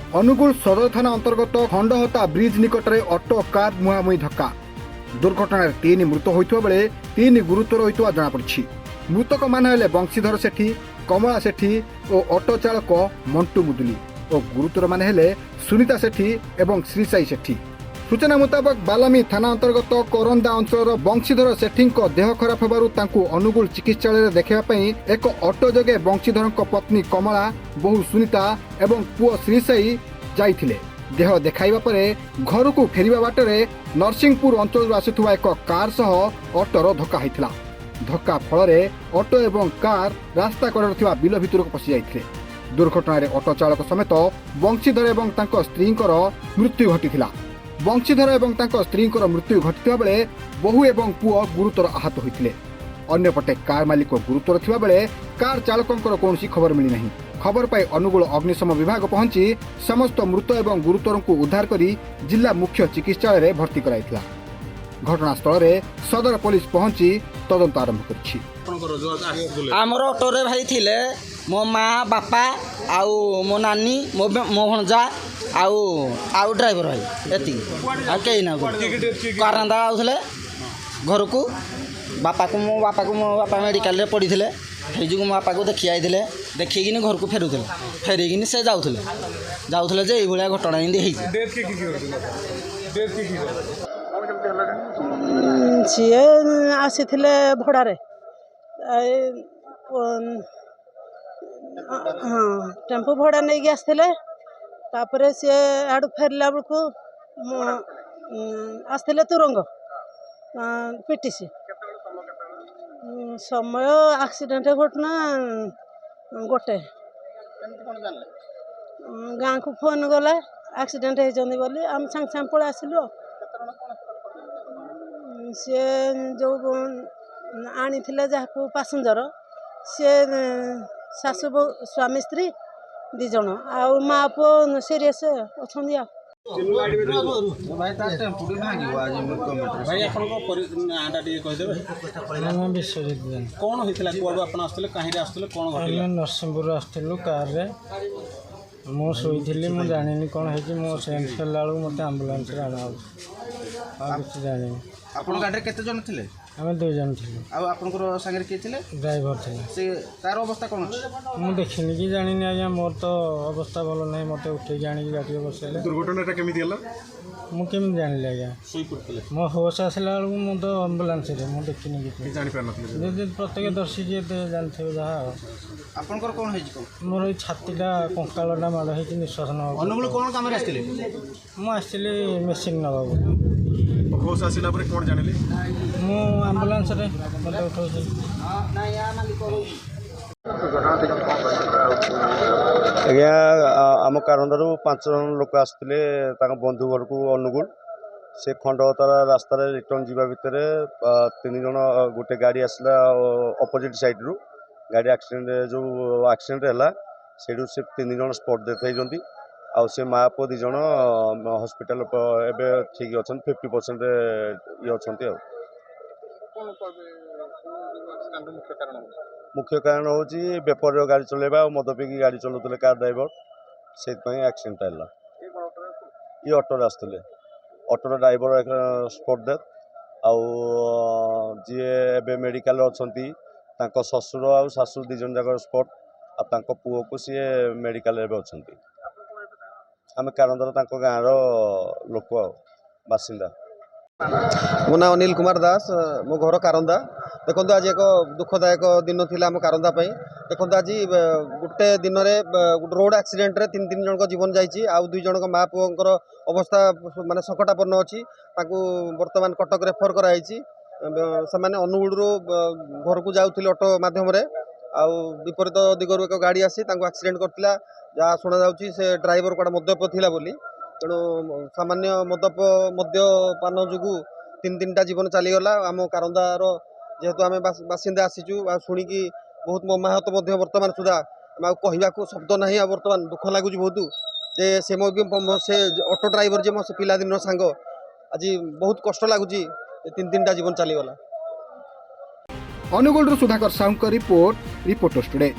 अनुगुल सदर थाना अंतर्गत खंडहता ब्रिज निकट में ऑटो कार मुहांमुही धक्का दुर्घटना 3 मृत होता बेले 3 गुरुतर होता जमापड़ी। मृतक मान बंशीधर सेठी, कमला सेठी और ऑटो चालक मंटू मुदुली और गुरुतर मान सुनीता सेठी और श्रीसाई सेठी। सूचना मुताबक बालामी थाना अंतर्गत कोरंदा अंचल बंशीधर सेठी देह खराब होबारु अनुगुल चिकित्सालय देखापी एक ऑटो जगे बंशीधर पत्नी कमला, बहु सुनीता और पुओ श्रीसाई जाइथिले। देह देखाइबा परे घर को फेरिबा बाटरे नरसिंहपुर अंचल आसुथुवा एक कार सह ऑटोर धक्का होइथिला। धक्का फल ऑटो एवं कार रास्ता कड़े थिबा बिल भितर को पशि जाइथिले। दुर्घटना ऑटो चालक समेत बंशीधर एवं तांको स्त्रींकर मृत्यु घटिथिला। बंशीधर एवं तांको स्त्रींकर मृत्यु घटिथिबा बेले बहु एवं पुओ गुरुतर आहत होइथिले। अन्यपटे कार मालिक गुरुतर थिबा बेले कार चालकंकर कोनोसी खबर मिली नहीं। खबर पाई अनुगुल अग्निशम विभाग पहुंची समस्त मृत एवं गुरुतर को उद्धार करी जिला मुख्य चिकित्सालय में भर्ती कराइथिला। घटनास्थल में सदर पुलिस पहुंची तदंत आरंभ करिछि। आमर ऑटो रे भाई थिले मो माँ बापा आउ मो नानी मो भणजा आउ ड्राइवर भाई एति आ कई ना कारांदा आउथले घर को बापा को मो बापा मेडिकल रे पड़ीथिले हेजु मो बापा को देखि आइथिले देखिकिनी घर को फेरुथिले फेरिकिनी से जाउथले जे एई भलिया घटना इंदी हेइ डेट की सीए आसीथिले भड़ारे हाँ टेम्पो भड़ा नहीं आसते तापर सी आड़ फेरला बेलू आसते तुरंग पीटीसी समय एक्सीडेंट घटना गोटे गाँ को फोन गला एक्सीडेंट होती बोली आम सांग सांग पड़ा आसिलु। सी जो आनी जहाँ पैसेंजर सी शाशु स्वामी स्त्री 2 जन आउ माँ पुओ सीरीयस अच्छा। नरसिंहपुर आसलु कार मु शोली मुझे जानी कौन है मो सेंट फेरला मत आम्बुलांस आना किसी जानी। आपन गाड़ी केते जन थिले? आम 2 जन थे। आपनकर संगे किए थिले? ड्राइवर थे। से तार अवस्था कौन अछि? मु देखिनी कि जानी आज्ञा मोर तो अवस्था भल नहीं मत उठे आनी गाड़ी बसले। दुर्घटना केमिति हला? मु केमिति जानिले आज्ञा सोई पड़थिले मो होश आसला बेलू मु तो आम्बुलांस रे मु देखिनी कि जानि पार नथिले। जे प्रत्येक दर्शी जे जानथे जहा आपनकर कौन है जी? मोर ई छातीटा कंकालटा माड़ है निश्वास न अनुगुल कौन काम रे आस्थिले? मु आसली मेसिन नबा बोली होश आसिला पर कोन जानिले? मु आम्बुलांस रे मते उठौछि। आज्ञा आम कारंदारू 5 जन लोक आसते बंधु घर को अनुगुल से खंडहतार रास्ता रिटर्न जावा भितर 3 जन गोटे गाड़ी आसला अपोजिट साइड रु गाड़ी एक्सीडेंट जो एक्सीडेंट है से 3 जन स्पॉट डेथ होती आउ से माँ पुओ 2 जन हॉस्पिटल एबे ठीक अच्छा 50% ये अच्छा। मुख्य कारण हूँ बेपर गाड़ी चलेबा और मद पी गाड़ी चलाते कार ड्राइवर से एक्सीडेंट है। ये ऑटो आसते ऑटोर ड्राइवर स्पॉट डेथ आउ जी ए मेडिकल अच्छा ससुर आ शाशु 2 जन जाक स्पॉट आ पुओ को सी मेडिकल अच्छा। आम कारंदर गाँव लोक बासिंदा। मो ना अनिल कुमार दास मो घर कारंदा। देखो आज एक दुखदायक दिन थी आम कारंदा देखो आज गोटे दिन में रोड एक्सीडेंट रे 3 जन जीवन जाइए आउ 2 जन माँ पुओंकर अवस्था माने संकटापन्न अच्छी बर्तमान कटक रेफर कराई से अनुगुल घर को जाऊे ऑटो मध्यम आउ विपरीत दिगरू एक गाड़ी आसी एक्सीडेंट करथिला जहाँ शुणा जाउची से ड्राइवर कड़ा मद्यप थिला बोली तेणु सामान्य मद्यपान जो 3टा जीवन चलीगला। आम कारंदार जेहेतु आम बासिंदा आसीचु शुणिकी बहुत मर्माहत बर्तमान सुधा कहवा शब्द ना बर्तमान दुख लगुच बहुत जे से ऑटो ड्राइवर जे मो से पिलादिन सांग आज बहुत कष्ट लगुच 3टा जीवन चलीगला। Angul Sudhakar Sahu report reporters today.